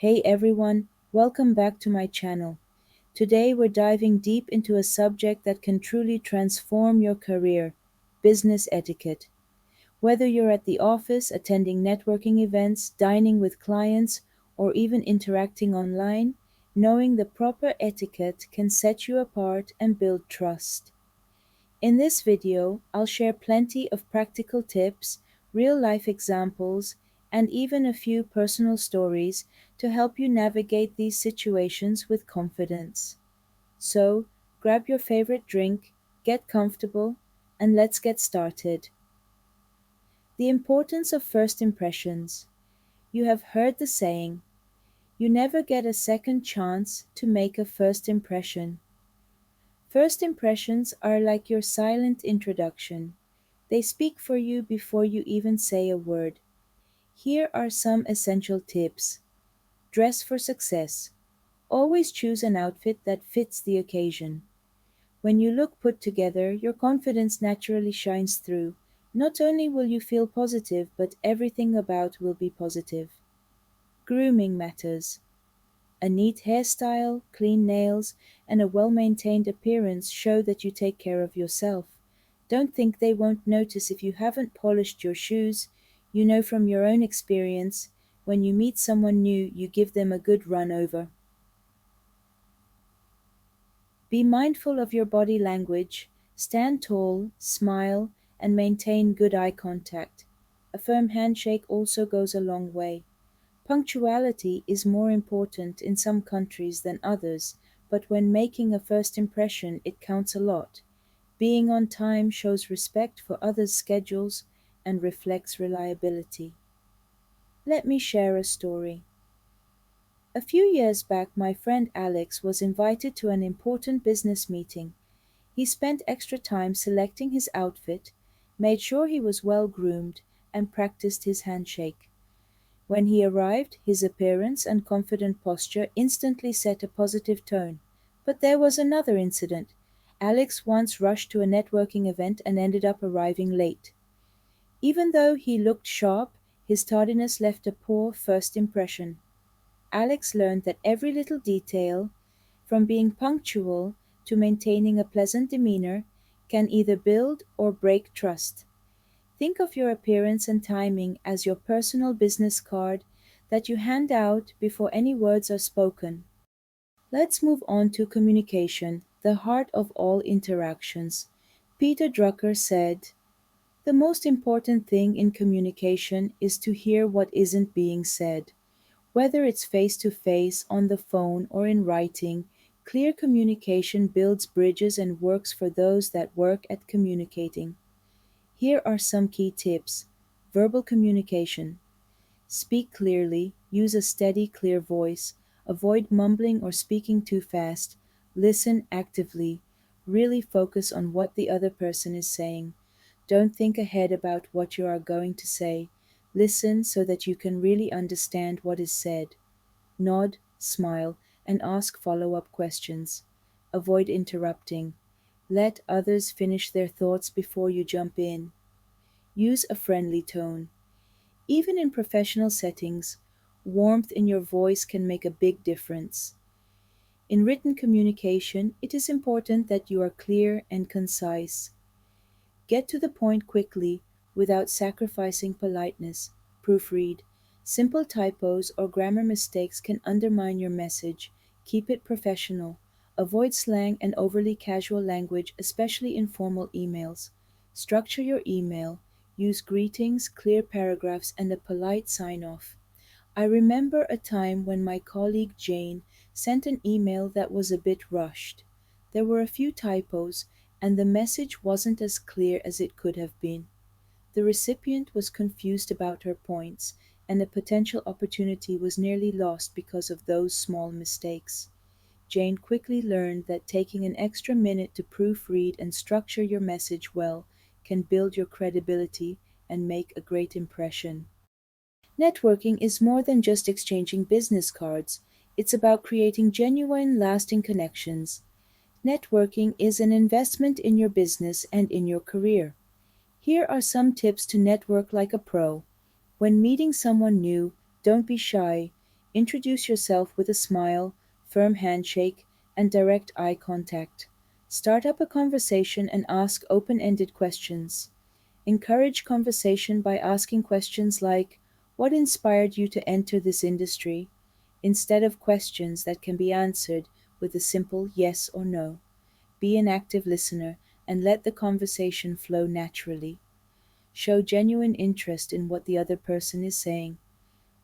Hey everyone, welcome back to my channel. Today we're diving deep into a subject that can truly transform your career: business etiquette. Whether you're at the office, attending networking events, dining with clients, or even interacting online, knowing the proper etiquette can set you apart and build trust. In this video, I'll share plenty of practical tips, real life examples, and even a few personal stories to help you navigate these situations with confidence. So, grab your favorite drink, get comfortable, and let's get started. The importance of first impressions. You have heard the saying, you never get a second chance to make a first impression. First impressions are like your silent introduction. They speak for you before you even say a word. Here are some essential tips. Dress for success. Always choose an outfit that fits the occasion. When you look put together, your confidence naturally shines through. Not only will you feel positive, but everything about will be positive. Grooming matters. A neat hairstyle, clean nails, and a well maintained appearance show that you take care of yourself. Don't think they won't notice if you haven't polished your shoes. You know from your own experience, when you meet someone new, you give them a good run over. Be mindful of your body language. Stand tall, smile, and maintain good eye contact. A firm handshake also goes a long way. Punctuality is more important in some countries than others, but when making a first impression, it counts a lot. Being on time shows respect for others' schedules and reflects reliability. Let me share a story. A few years back, my friend Alex was invited to an important business meeting. He spent extra time selecting his outfit, made sure he was well groomed, and practiced his handshake. When he arrived, his appearance and confident posture instantly set a positive tone. But there was another incident. Alex once rushed to a networking event and ended up arriving late. Even though he looked sharp, his tardiness left a poor first impression. Alex learned that every little detail, from being punctual to maintaining a pleasant demeanor, can either build or break trust. Think of your appearance and timing as your personal business card that you hand out before any words are spoken. Let's move on to communication, the heart of all interactions. Peter Drucker said, the most important thing in communication is to hear what isn't being said. Whether it's face to face, on the phone, or in writing, clear communication builds bridges and works for those that work at communicating. Here are some key tips. Verbal communication. Speak clearly, use a steady, clear voice, avoid mumbling or speaking too fast, listen actively, really focus on what the other person is saying. Don't think ahead about what you are going to say. Listen so that you can really understand what is said. Nod, smile, and ask follow up questions. Avoid interrupting. Let others finish their thoughts before you jump in. Use a friendly tone. Even in professional settings, warmth in your voice can make a big difference. In written communication, it is important that you are clear and concise. Get to the point quickly without sacrificing politeness. Proofread. Simple typos or grammar mistakes can undermine your message. Keep it professional. Avoid slang and overly casual language, especially in formal emails. Structure your email. Use greetings, clear paragraphs, and a polite sign off. I remember a time when my colleague Jane sent an email that was a bit rushed. There were a few typos, and the message wasn't as clear as it could have been. The recipient was confused about her points, and a potential opportunity was nearly lost because of those small mistakes. Jane quickly learned that taking an extra minute to proofread and structure your message well can build your credibility and make a great impression. Networking is more than just exchanging business cards, it's about creating genuine, lasting connections. Networking is an investment in your business and in your career. Here are some tips to network like a pro. When meeting someone new, don't be shy. Introduce yourself with a smile, firm handshake, and direct eye contact. Start up a conversation and ask open ended questions. Encourage conversation by asking questions like, "What inspired you to enter this industry?" instead of questions that can be answered with a simple yes or no. Be an active listener and let the conversation flow naturally. Show genuine interest in what the other person is saying.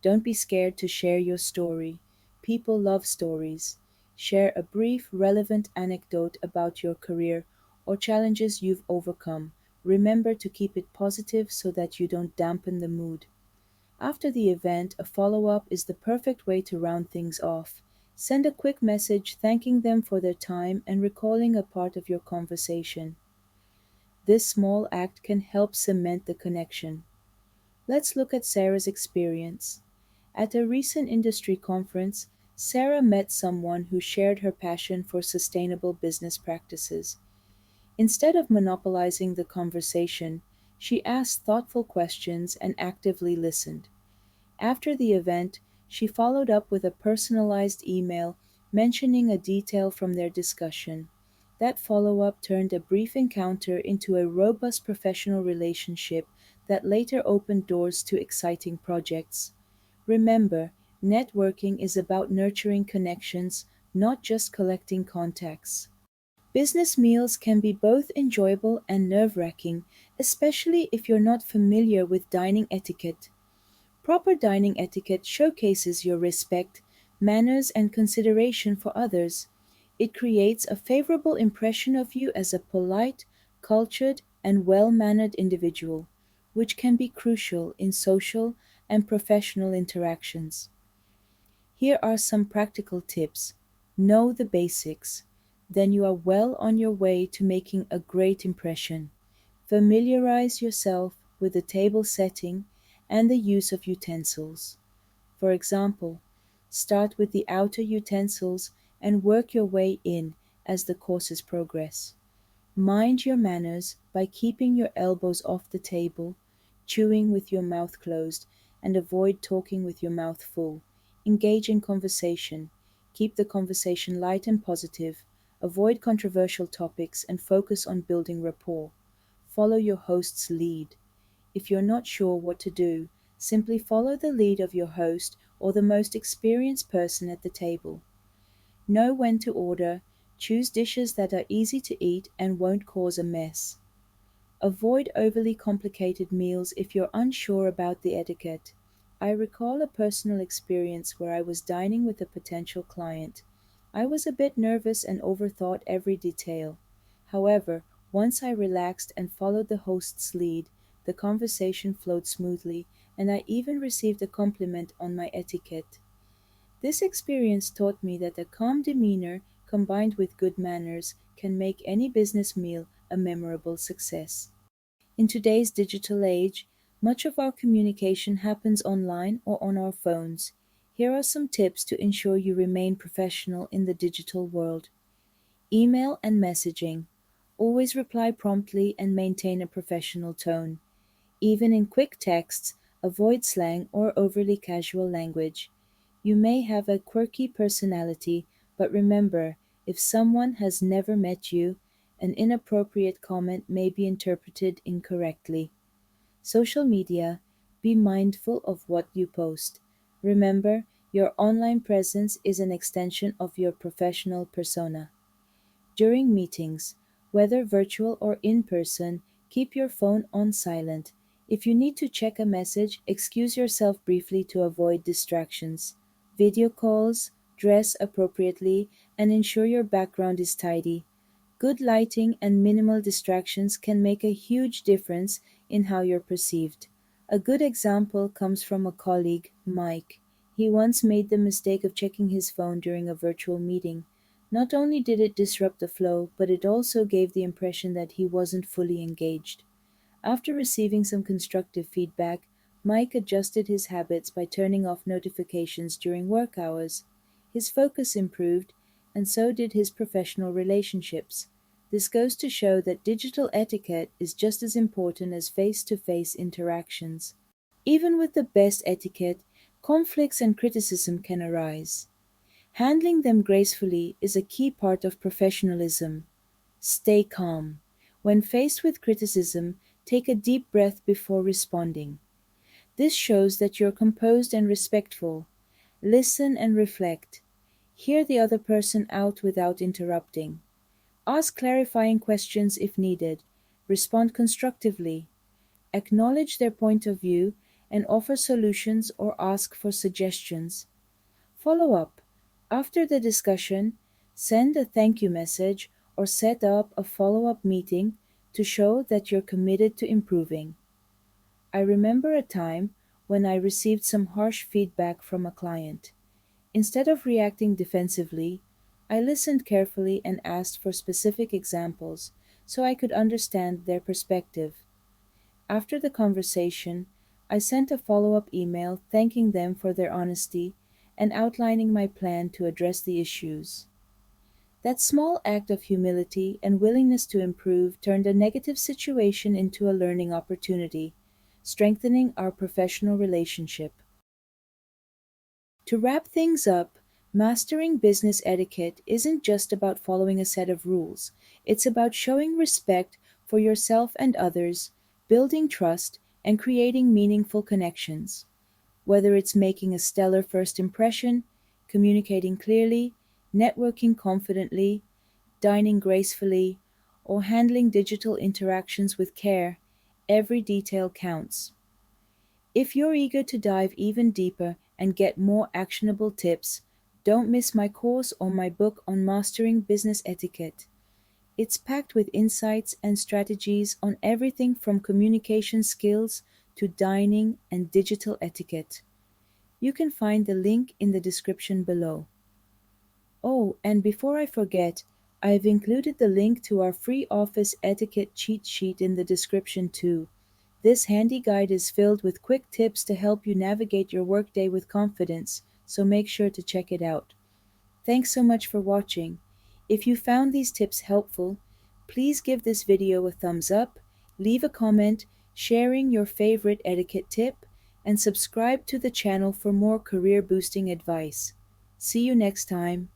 Don't be scared to share your story. People love stories. Share a brief, relevant anecdote about your career or challenges you've overcome. Remember to keep it positive so that you don't dampen the mood. After the event, a follow up is the perfect way to round things off. Send a quick message thanking them for their time and recalling a part of your conversation. This small act can help cement the connection. Let's look at Sarah's experience. At a recent industry conference, Sarah met someone who shared her passion for sustainable business practices. Instead of monopolizing the conversation, she asked thoughtful questions and actively listened. After the event, she followed up with a personalized email mentioning a detail from their discussion. That follow up turned a brief encounter into a robust professional relationship that later opened doors to exciting projects. Remember, networking is about nurturing connections, not just collecting contacts. Business meals can be both enjoyable and nerve wracking, especially if you're not familiar with dining etiquette. Proper dining etiquette showcases your respect, manners, and consideration for others. It creates a favorable impression of you as a polite, cultured, and well mannered individual, which can be crucial in social and professional interactions. Here are some practical tips. Know the basics. Then you are well on your way to making a great impression. Familiarize yourself with the table setting and the use of utensils. For example, start with the outer utensils and work your way in as the courses progress. Mind your manners by keeping your elbows off the table, chewing with your mouth closed, and avoid talking with your mouth full. Engage in conversation. Keep the conversation light and positive. Avoid controversial topics and focus on building rapport. Follow your host's lead. If you're not sure what to do, simply follow the lead of your host or the most experienced person at the table. Know when to order, choose dishes that are easy to eat and won't cause a mess. Avoid overly complicated meals if you're unsure about the etiquette. I recall a personal experience where I was dining with a potential client. I was a bit nervous and overthought every detail. However, once I relaxed and followed the host's lead, the conversation flowed smoothly, and I even received a compliment on my etiquette. This experience taught me that a calm demeanor combined with good manners can make any business meal a memorable success. In today's digital age, much of our communication happens online or on our phones. Here are some tips to ensure you remain professional in the digital world. Email and messaging. Always reply promptly and maintain a professional tone. Even in quick texts, avoid slang or overly casual language. You may have a quirky personality, but remember, if someone has never met you, an inappropriate comment may be interpreted incorrectly. Social media, be mindful of what you post. Remember, your online presence is an extension of your professional persona. During meetings, whether virtual or in person, keep your phone on silent. If you need to check a message, excuse yourself briefly to avoid distractions. Video calls, dress appropriately, and ensure your background is tidy. Good lighting and minimal distractions can make a huge difference in how you're perceived. A good example comes from a colleague, Mike. He once made the mistake of checking his phone during a virtual meeting. Not only did it disrupt the flow, but it also gave the impression that he wasn't fully engaged. After receiving some constructive feedback, Mike adjusted his habits by turning off notifications during work hours. His focus improved, and so did his professional relationships. This goes to show that digital etiquette is just as important as face to face interactions. Even with the best etiquette, Conflicts and criticism can arise. Handling them gracefully is a key part of professionalism. Stay calm. When faced with criticism, take a deep breath before responding. This shows that you're composed and respectful. Listen and reflect. Hear the other person out without interrupting. Ask clarifying questions if needed. Respond constructively. Acknowledge their point of view and offer solutions or ask for suggestions. Follow up. After the discussion, send a thank you message or set up a follow up meeting to show that you're committed to improving. I remember a time when I received some harsh feedback from a client. Instead of reacting defensively, I listened carefully and asked for specific examples so I could understand their perspective. After the conversation, I sent a follow up email thanking them for their honesty and outlining my plan to address the issues. That small act of humility and willingness to improve turned a negative situation into a learning opportunity, strengthening our professional relationship. To wrap things up, mastering business etiquette isn't just about following a set of rules, it's about showing respect for yourself and others, building trust, and creating meaningful connections. Whether it's making a stellar first impression, communicating clearly, networking confidently, dining gracefully, or handling digital interactions with care, every detail counts. If you're eager to dive even deeper and get more actionable tips, don't miss my course or my book on mastering business etiquette. It's packed with insights and strategies on everything from communication skills to dining and digital etiquette. You can find the link in the description below. Oh, and before I forget, I've included the link to our free office etiquette cheat sheet in the description too. This handy guide is filled with quick tips to help you navigate your workday with confidence, so make sure to check it out. Thanks so much for watching. If you found these tips helpful, please give this video a thumbs up, leave a comment sharing your favorite etiquette tip, and subscribe to the channel for more career boosting advice. See you next time.